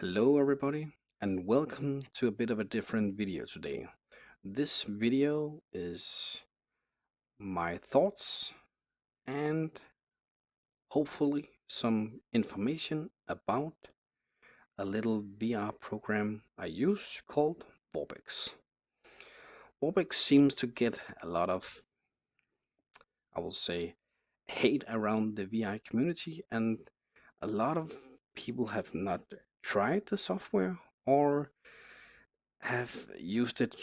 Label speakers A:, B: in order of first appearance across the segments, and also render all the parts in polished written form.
A: Hello everybody and welcome to a bit of a different video today. This video is my thoughts and hopefully some information about a little VR program I use called Vorpx. Vorpx seems to get a lot of, I will say, hate around the VR community, and a lot of people have not tried the software or have used it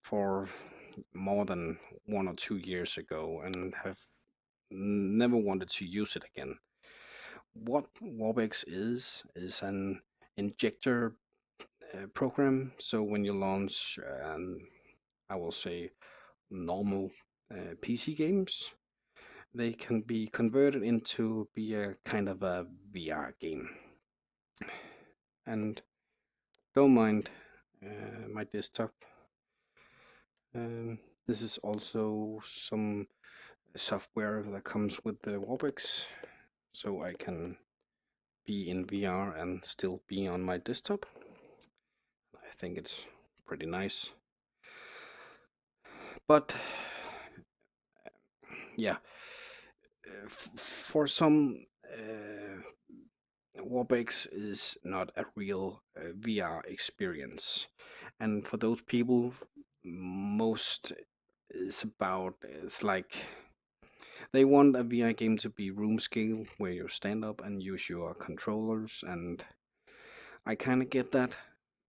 A: for more than 1 or 2 years ago and have never wanted to use it again. What Vorpx is an injector program. So when you launch, I will say, normal PC games, they can be converted into be a kind of a VR game. And don't mind my desktop. Um, this is also some software that comes with the Vorpx, so I can be in VR and still be on my desktop. I think it's pretty nice. But yeah, for some, Vorpx is not a real VR experience, and for those people, most is about it's like they want a VR game to be room scale, where you stand up and use your controllers, and I kind of get that,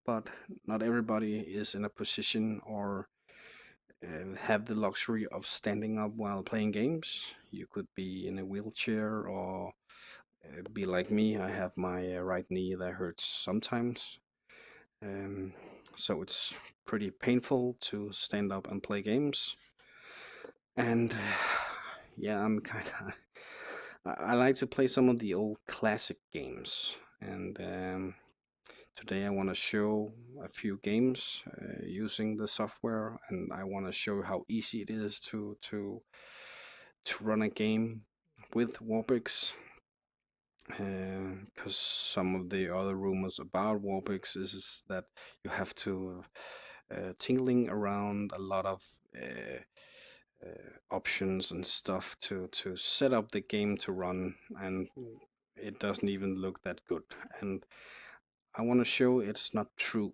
A: but not everybody is in a position or have the luxury of standing up while playing games. You could be in a wheelchair or be like me. I have my right knee that hurts sometimes, um, so it's pretty painful to stand up and play games. And yeah, I'm kind of. I like to play some of the old classic games, and today I want to show a few games using the software, and I want to show how easy it is to run a game with Vorpx. Because some of the other rumors about Vorpx is that you have to tingling around a lot of options and stuff to set up the game to run, and it doesn't even look that good. And I want to show it's not true.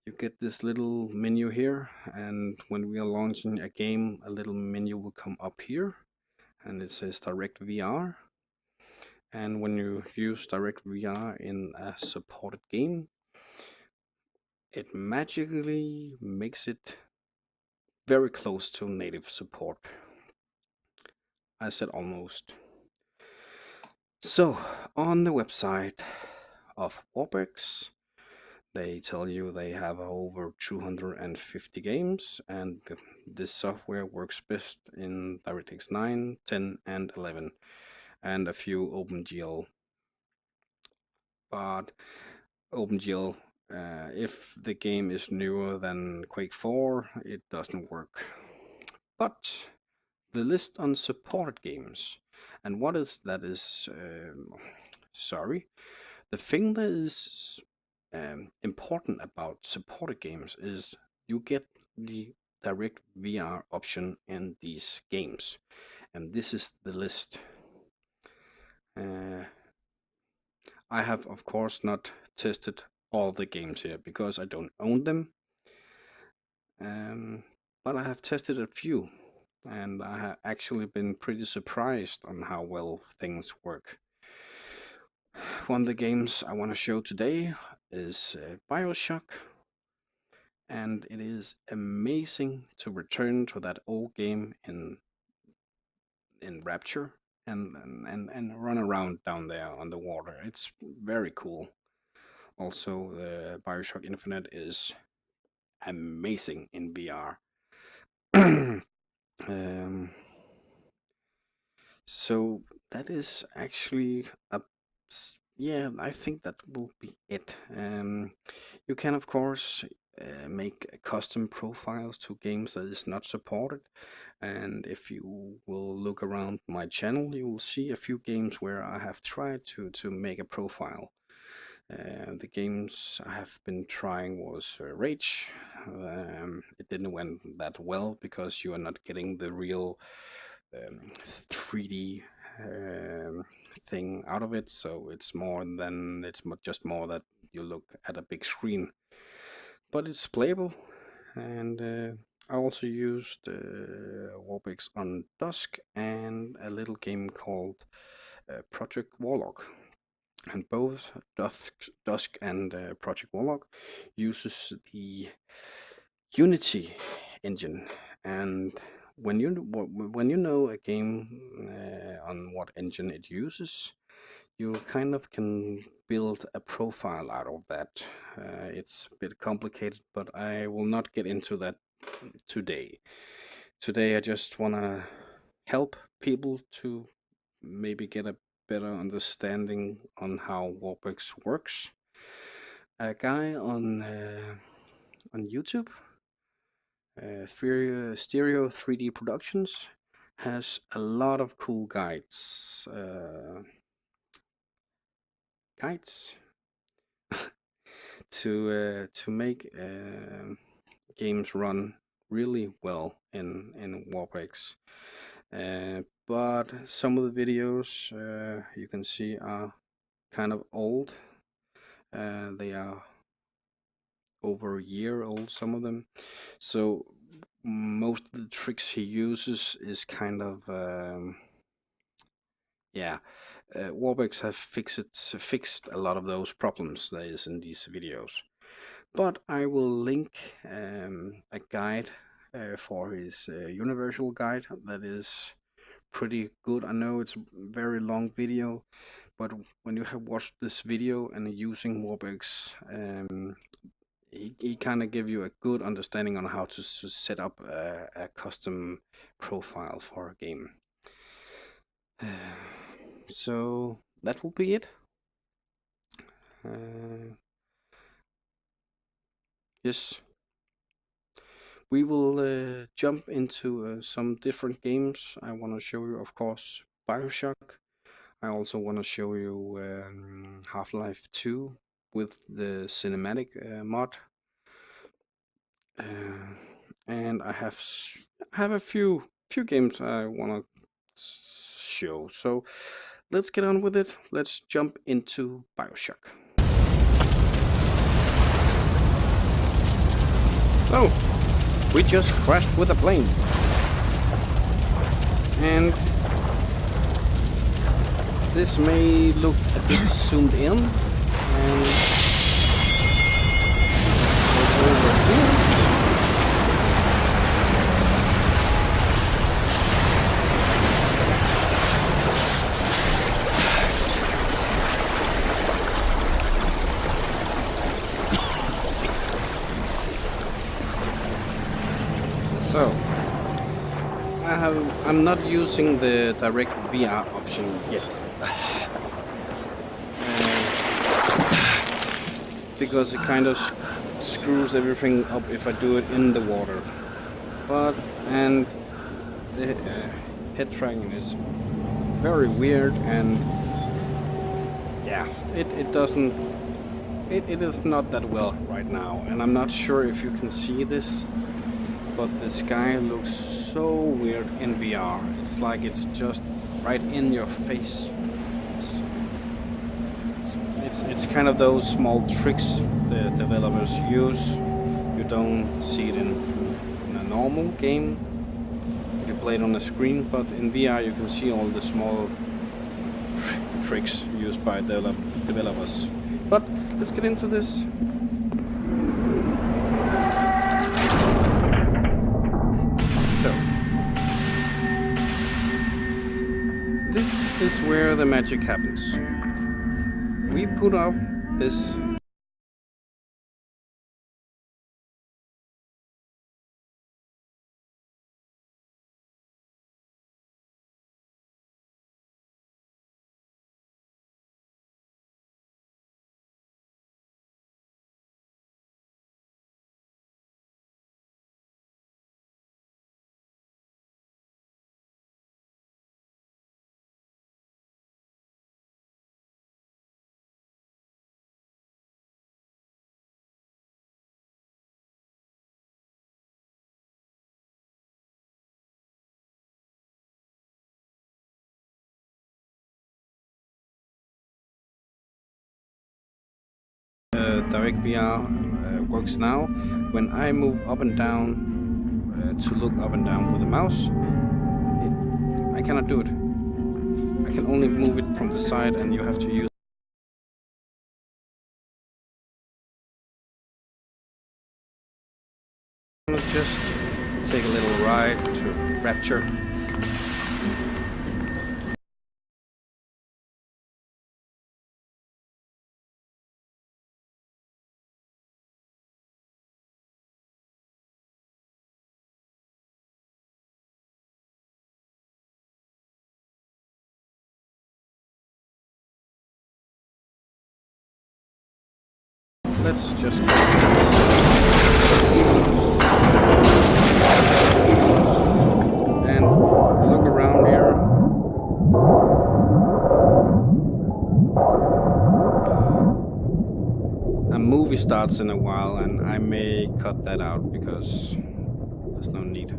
A: You get this little menu here, and when we are launching a game, a little menu will come up here, and it says Direct VR. And when you use Direct VR in a supported game, it magically makes it very close to native support. I said almost. So, on the website of Vorpx, they tell you they have over 250 games, and this software works best in DirectX 9, 10, and 11, and a few OpenGL. But OpenGL, if the game is newer than Quake 4, it doesn't work. But the list on supported games, and what is that is, sorry, the thing that is important about supported games is you get the direct VR option in these games, and this is the list. I have, of course, not tested all the games here because I don't own them, but I have tested a few, and I have actually been pretty surprised on how well things work. One of the games I want to show today is BioShock, and it is amazing to return to that old game in Rapture and run around down there on the water. It's very cool. Also, the BioShock Infinite is amazing in VR. um, so that is actually yeah, I think that will be it. You can of course make custom profiles to games that is not supported, and if you will look around my channel, you will see a few games where I have tried to make a profile. The games I have been trying was Rage. It didn't went that well because you are not getting the real 3D um, thing out of it. So just more that you look at a big screen, but it's playable. And I also used Vorpx on Dusk and a little game called Project Warlock. And both Dusk and Project Warlock uses the Unity engine. And when you know a game on what engine it uses, you kind of can build a profile out of that. It's a bit complicated, but I will not get into that today. Today, I just want to help people to maybe get a better understanding on how Vorpx works. A guy on YouTube, Stereo 3D Productions, has a lot of cool guides to make games run really well in Vorpx. But some of the videos you can see are kind of old. They are over a year old, some of them. So most of the tricks he uses is kind of yeah. Vorpx have fixed a lot of those problems that is in these videos. But I will link a guide for his universal guide that is pretty good. I know it's a very long video, but when you have watched this video and using Vorpx, he kind of give you a good understanding on how to set up a custom profile for a game. So that will be it. Yes, we will jump into some different games. I want to show you, of course, BioShock. I also want to show you Half-Life 2 with the cinematic mod. And I have a few games I want to show. So let's get on with it. Let's jump into BioShock. So we just crashed with a plane, and this may look a bit zoomed in, and over here. So I'm not using the direct VR option yet. Because it kind of screws everything up if I do it in the water. And the head tracking is very weird, and yeah, it is not that well right now, and I'm not sure if you can see this, but the sky looks so weird in VR. It's like it's just right in your face. It's kind of those small tricks the developers use. You don't see it in a normal game if you play it on the screen, but in VR you can see all the small tricks used by developers. But let's get into this. So this is where the magic happens. We put up this direct VR works now. When I move up and down to look up and down with the mouse, I cannot do it. I can only move it from the side, and you have to use. Let's just take a little ride to Rapture. Let's just and look around here. A movie starts in a while, and I may cut that out because there's no need.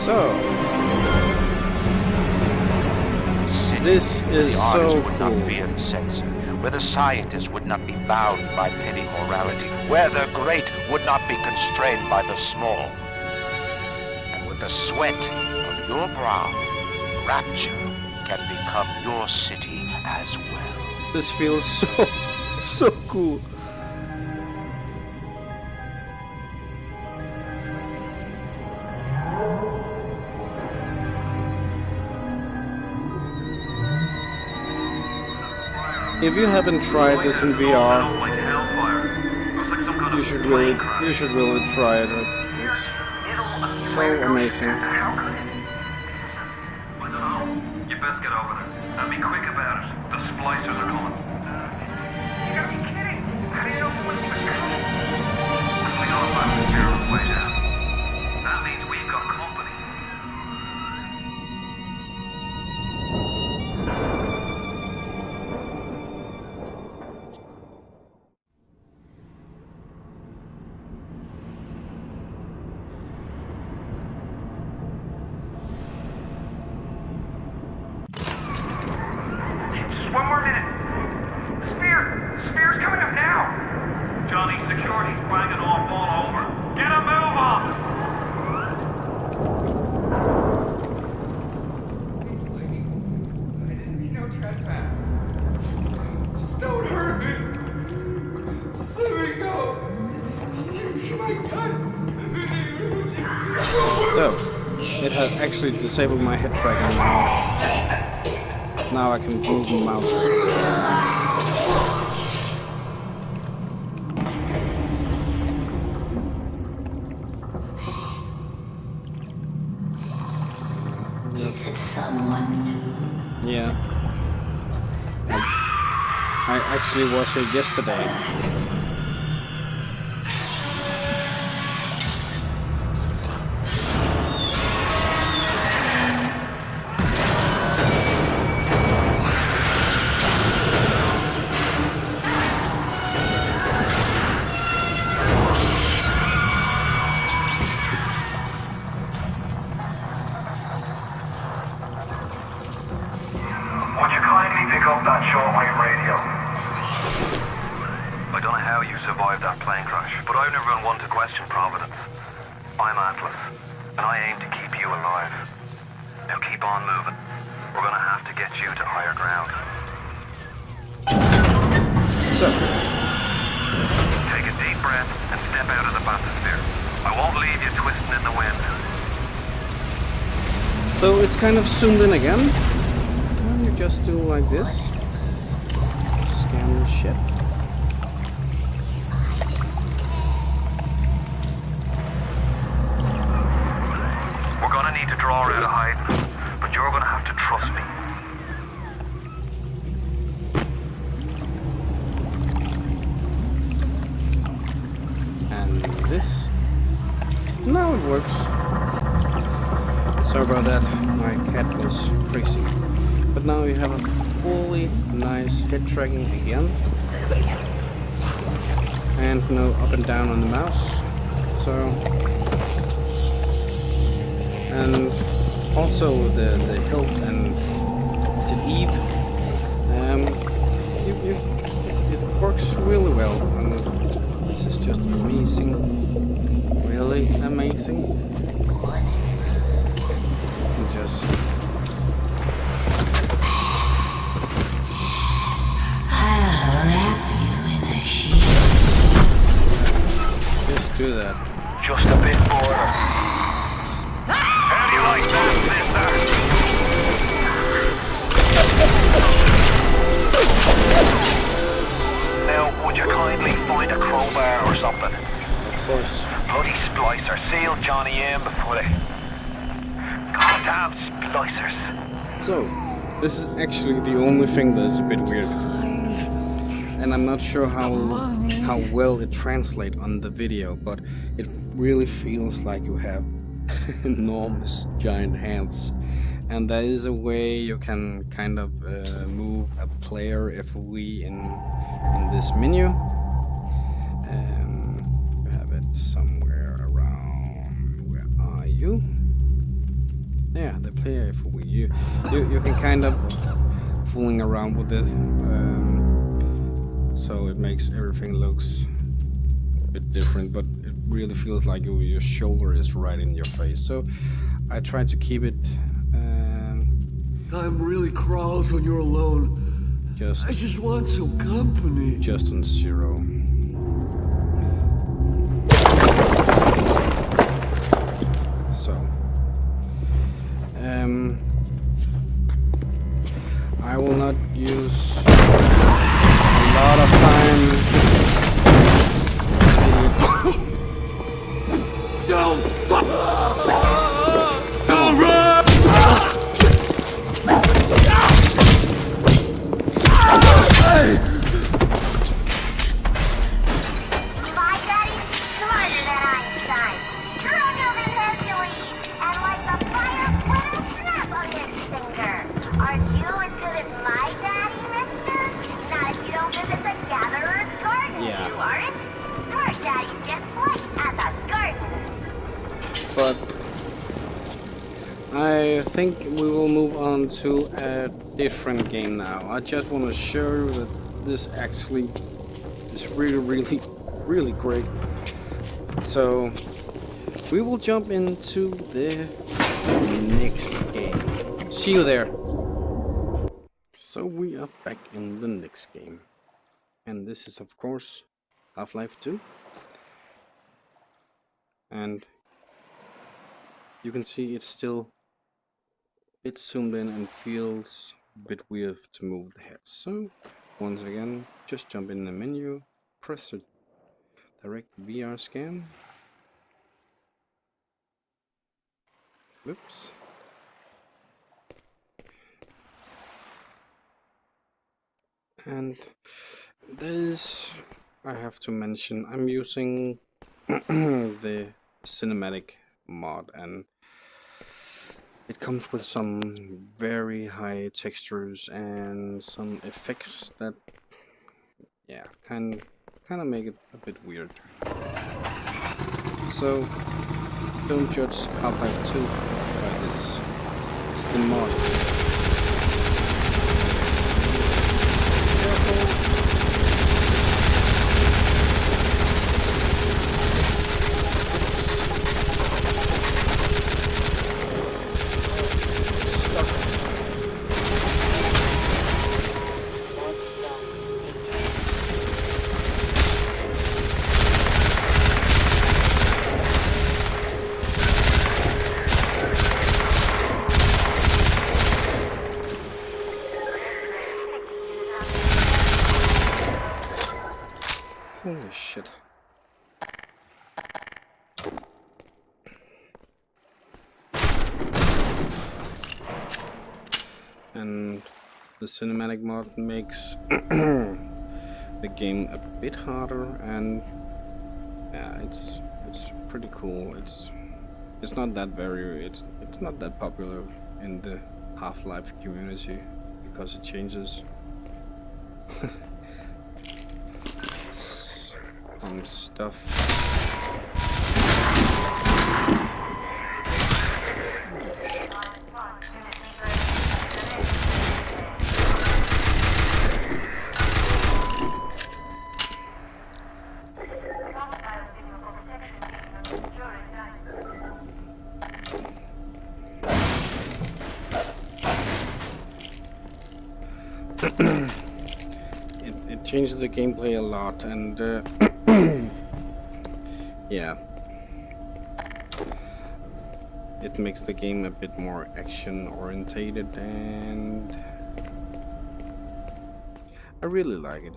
A: So this is so cool.
B: Where the scientist would not be bound by petty morality, where the great would not be constrained by the small. And with the sweat of your brow, Rapture can become your city as well.
A: This feels so cool. If you haven't tried this in VR, you should really try it. It's so amazing.
C: I don't know. You best get over there and be quick about it. The splicers are coming. You gotta be kidding! How do you know when they're coming? We got a lot of material way down. That means we've got company. One more minute. Spear's coming up now. Johnny, security's banging off all over. Get a move on.
D: Please, lady. I didn't mean no trespass. Just don't hurt me. Just let me go. You my gun.
A: So it has actually disabled my head tracking now. Now I can move the mouse.
E: Is it someone new?
A: Yeah. I actually was here yesterday.
C: Would you kindly pick up that shortwave radio? I don't know how you survived that plane crash, but I've never been one to question Providence. I'm Atlas, and I aim to keep you alive. Now keep on moving. We're gonna have to get you to higher ground.
A: So
C: Take a deep breath and step out of the bathysphere. I won't leave you twisting in the wind.
A: So it's kind of zoomed in again. And you just do like this. Scan the ship.
C: We're gonna need to draw her out of hiding, but you're gonna have to trust me.
A: And this. Now it works. Sorry about that. My cat was crazy. But now you have a fully nice head tracking again. And no up and down on the mouse. So, and also the health and is it Eve? it works really well, and this is just amazing, really amazing. And just
E: I'll wrap you in a sheet.
A: do that.
C: Just a bit border. How do you like that, mister? Now, would you kindly find a crowbar or something?
A: Of course.
C: Bloody splicer. Seal Johnny in before they... Goddamn splicers.
A: So, this is actually the only thing that is a bit weird. And I'm not sure how well it translates on the video, but it really feels like you have enormous giant hands. And there is a way you can kind of move a player FOV in this menu. You have it somewhere around. Where are you? Yeah, the player FOV. You can kind of fooling around with it. So it makes everything looks a bit different, but it really feels like your shoulder is right in your face. So I try to keep it
F: Time really crawls when you're alone. I just want some company.
A: just on 0. So I will not use a lot of time.
F: Don't fuck! Don't run!
G: My daddy's smarter than Einstein, stronger than Hercules, and like the fire with a snap of his finger. Are you as good as my daddy, mister? Not if you don't visit the Gatherer's Garden,
A: Yeah.
G: you aren't. Smart daddies get flights at the garden.
A: But I think we will move on to a different game now. I just want to show you that this actually is really great. So we will jump into the next game. See you there. So we are back in the next game. And this is of course Half-Life 2. And you can see it's still a bit zoomed in and feels a bit weird to move the head. So once again, just jump in the menu, press the direct VR scan. Whoops. And this, I have to mention, I'm using the cinematic mod, and it comes with some very high textures and some effects that, yeah, kind of make it a bit weird. So don't judge Half-Life 2 by this. It's the mod. Holy shit. And the cinematic mod makes the game a bit harder, and yeah, it's pretty cool. It's not that it's not that popular in the Half-Life community because it changes some stuff. it changes the gameplay a lot, and yeah, it makes the game a bit more action orientated, and I really like it.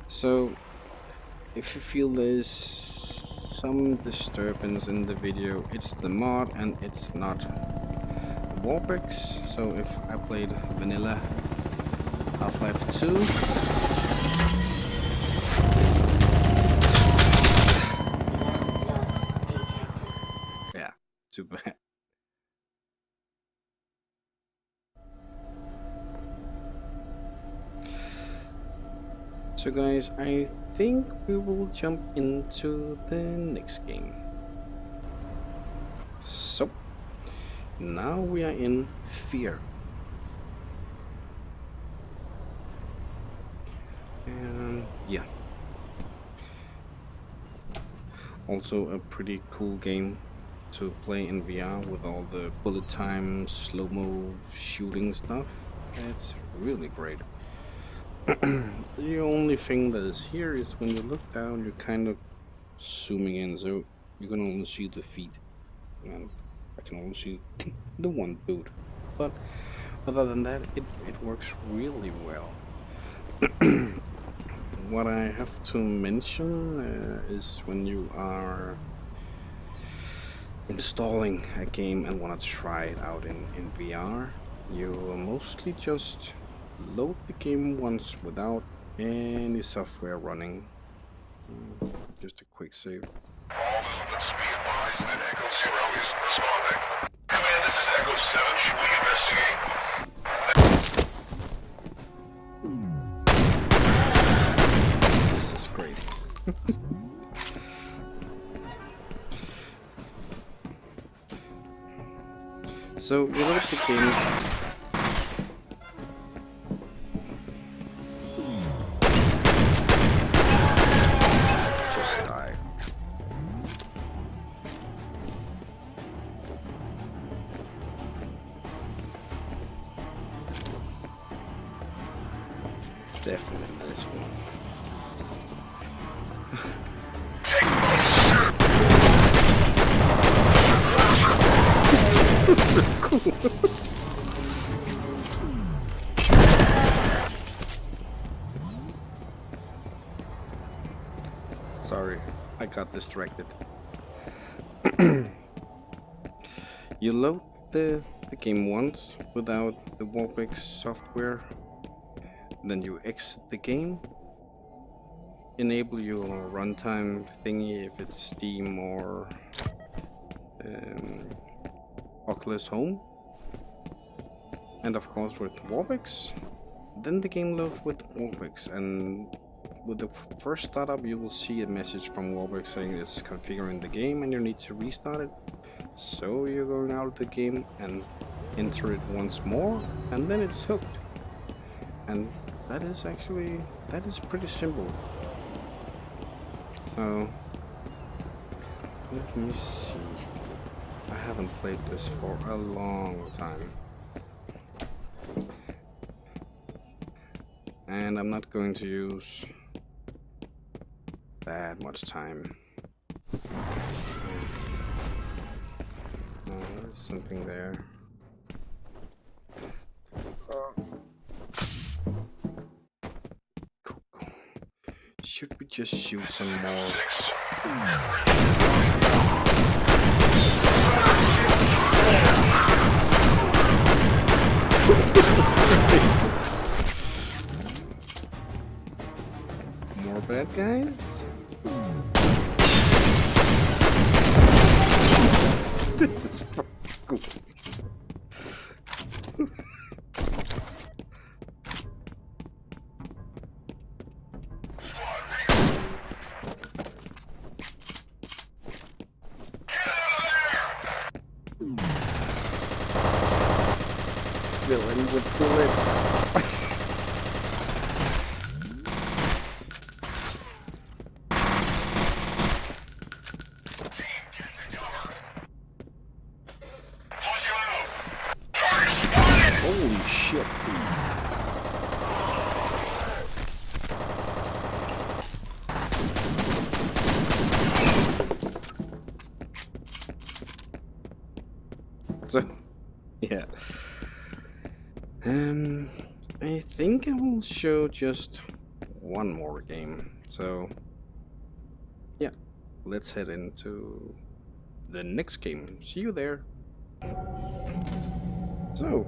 A: So if you feel there's some disturbance in the video, it's the mod and it's not Vorpx. So if I played vanilla Half-Life 2, yeah, too bad. So guys, I think we will jump into the next game. So now we are in Fear. And yeah, also a pretty cool game to play in VR with all the bullet time, slow-mo shooting stuff. It's really great. The only thing that is here is when you look down, you're kind of zooming in, so you can only see the feet, and I can only see the one boot. But other than that, it works really well. What I have to mention is when you are installing a game and want to try it out in VR, you mostly just load the game once without any software running. Just a quick save.
H: All movements be advised that Echo Zero is responding. Command, this is Echo 7. Should we investigate?
A: This is great. So you load the game. Definitely this one. This is so cool. Sorry, I got distracted. You load the game once without the Vorpx software. Then you exit the game, enable your runtime thingy if it's Steam or Oculus Home, and of course with Vorpx. Then the game loads with Vorpx, and with the first startup you will see a message from Vorpx saying it's configuring the game and you need to restart it. So you're going out of the game and enter it once more, and then it's hooked. And that is pretty simple. So let me see. I haven't played this for a long time, and I'm not going to use that much time. There's something there. Should we just shoot some more? More bad guys? This is fucking cool. Filling with bullets. Holy shit. Yeah. I think I will show just one more game. So, yeah, let's head into the next game. See you there. So,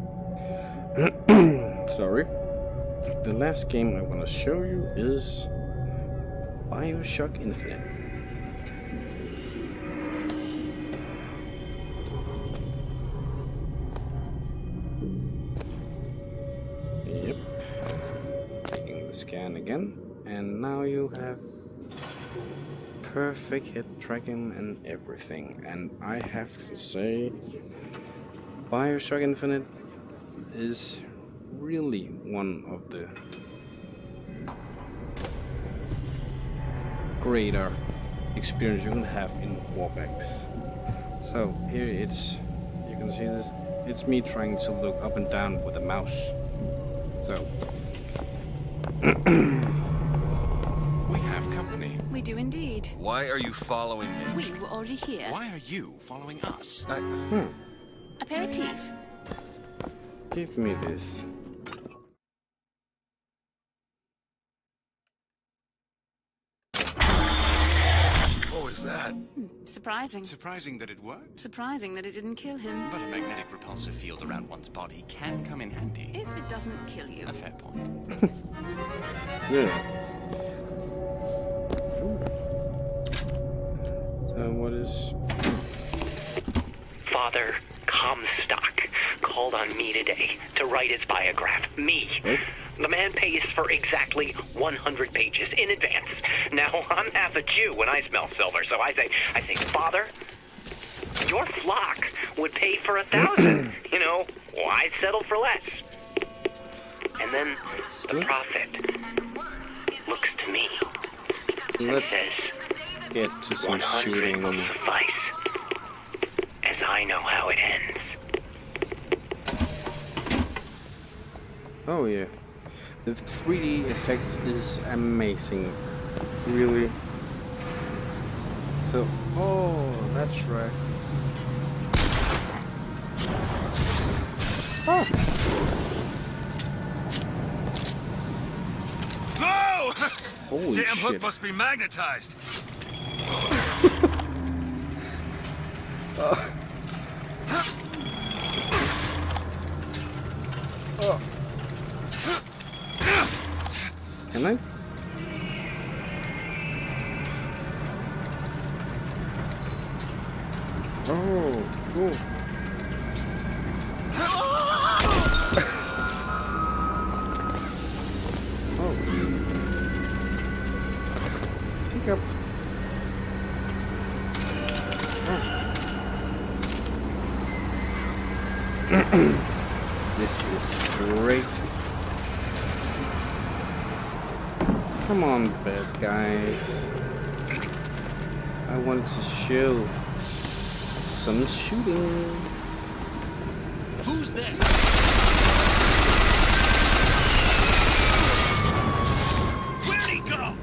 A: sorry. The last game I want to show you is BioShock Infinite. Yep. Taking the scan again, and now you have perfect hit tracking and everything. And I have to say, BioShock Infinite is really one of the greater experience you can have in Vorpx. So here it's, you can see this, it's me trying to look up and down with a mouse. So
I: we have company.
J: We do indeed.
I: Why are you following me?
J: We were already here.
I: Why are you following us?
J: Aperitif.
A: give me this.
I: What was that?
J: Surprising.
I: Surprising that it worked?
J: Surprising that it didn't kill him.
I: But a magnetic repulsive field around one's body can come in handy.
J: If it doesn't kill you.
I: A fair point.
A: Yeah. So what is...
K: Father Comstock called on me today to write his biograph. Me.
A: What?
K: The man pays for exactly 100 pages in advance. Now, I'm half a Jew when I smell silver, so I say, Father, your flock would pay for 1,000. You know, why settle for less? And then the prophet looks to me and
A: Let's
K: says,
A: get to some
K: 100
A: shooting.
K: will suffice, as I know how it ends.
A: Oh yeah. The 3D effects is amazing. Really. So, oh, that's right. Oh!
I: Whoa!
A: Holy
I: Damn hook
A: shit.
I: must be magnetized.
A: Oh. Can I? Oh, cool. Oh. Pick up. This is great. Come on, bad guys. I want to show some shooting.
I: Who's this? Where'd he go?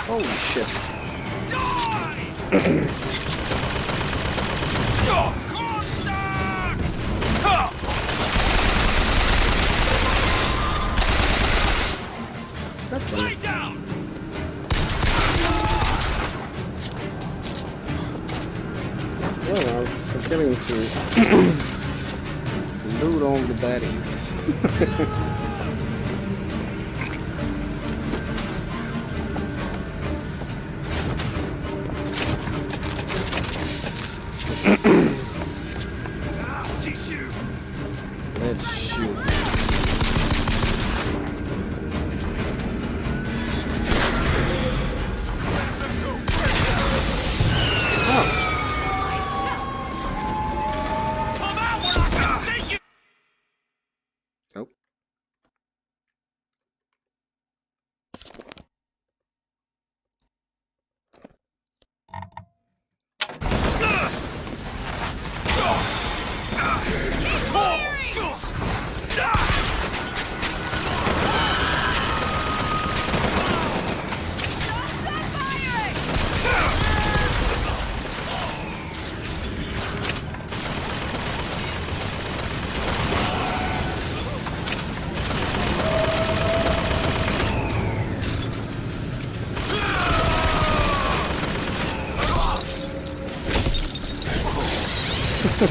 A: Holy shit. That's
I: Lay down!
A: well, I'm forgetting to loot all the baddies.
I: I'll teach you!
A: Let's shoot.
I: Come out! Say you!
A: Nope. Oh.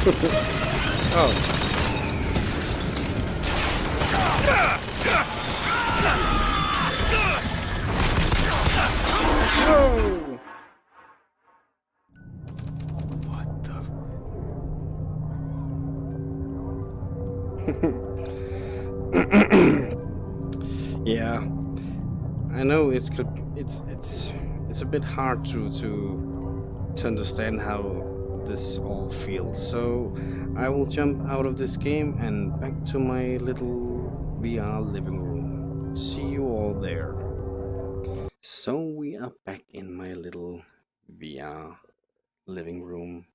A: No!
F: What the?
A: Yeah, I know it's a bit hard to understand how this all feels. So I will jump out of this game and back to my little VR living room. See you all there. So we are back in my little VR living room.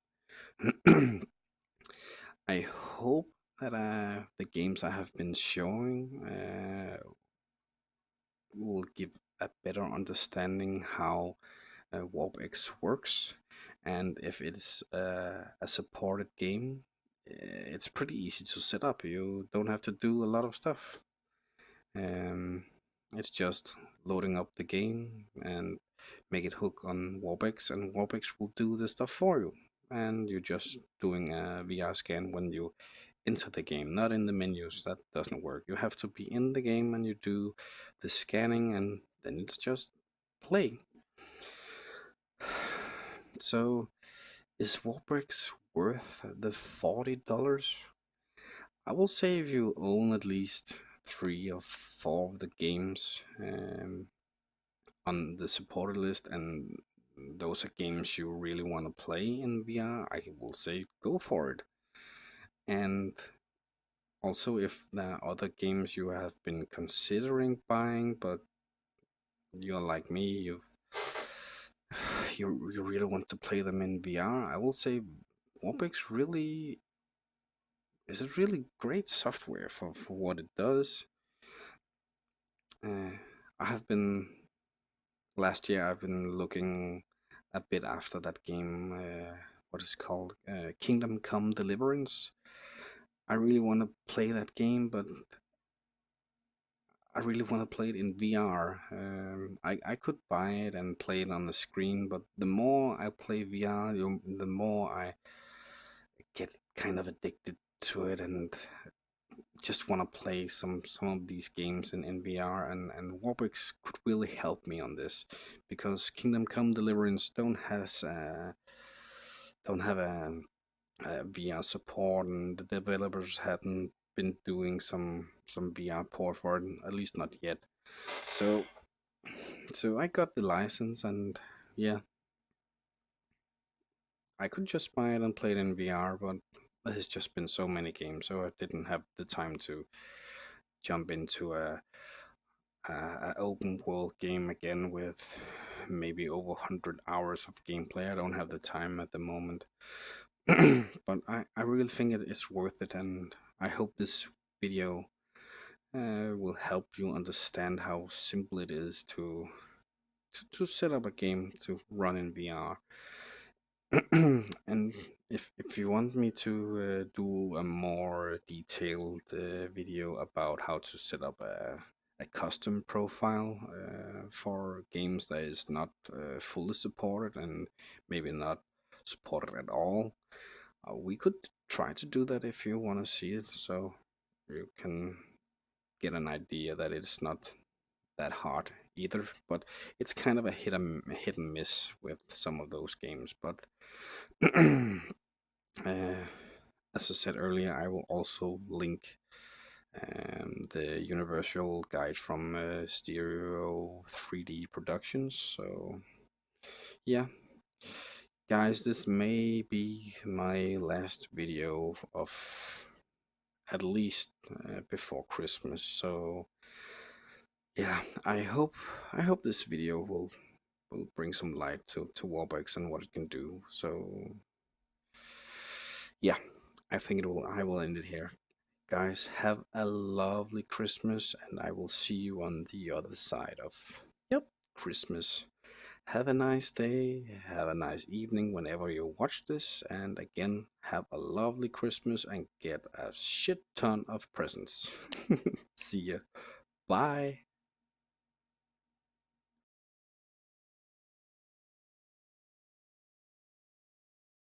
A: I hope that the games I have been showing will give a better understanding how Vorpx works, and if it's a supported game, it's pretty easy to set up. You don't have to do a lot of stuff. Um, it's just loading up the game and make it hook on Vorpx, and Vorpx will do the stuff for you. And you're just doing a VR scan when you enter the game, not in the menus. That doesn't work. You have to be in the game and you do the scanning, and then it's just play. So, is Vorpx worth the $40? I will say if you own at least 3 or 4 of the games on the supported list, and those are games you really want to play in VR, I will say go for it. And also, if there are other games you have been considering buying, but you're like me, you really want to play them in VR, I will say Vorpx really is a really great software for what it does. I have been last year. I've been looking a bit after that game. What is it called? Kingdom Come Deliverance. I really want to play that game, but I really want to play it in VR. I could buy it and play it on the screen, but the more I play VR, the more I get kind of addicted to it and just want to play some of these games in VR, and Warpix could really help me on this because Kingdom Come Deliverance don't have a VR support, and the developers hadn't been doing some VR port for it, at least not yet. So I got the license, and yeah, I could just buy it and play it in VR, but there's just been so many games, so I didn't have the time to jump into a open world game again with maybe over 100 hours of gameplay. I don't have the time at the moment. But I really think it is worth it, and I hope this video will help you understand how simple it is to set up a game to run in VR. And if you want me to do a more detailed video about how to set up a custom profile for games that is not fully supported and maybe not supported at all, we could try to do that if you want to see it, so you can get an idea that it's not that hard either. But it's kind of a hit and miss with some of those games. But as I said earlier, I will also link the universal guide from Stereo 3D Productions. So yeah, guys, this may be my last video of at least before Christmas. So yeah, I hope this video will bring some light to Warbucks and what it can do. So yeah, I will end it here. Guys, have a lovely Christmas, and I will see you on the other side of Christmas. Have a nice day, have a nice evening whenever you watch this, and again, have a lovely Christmas and get a shit ton of presents. See ya. Bye.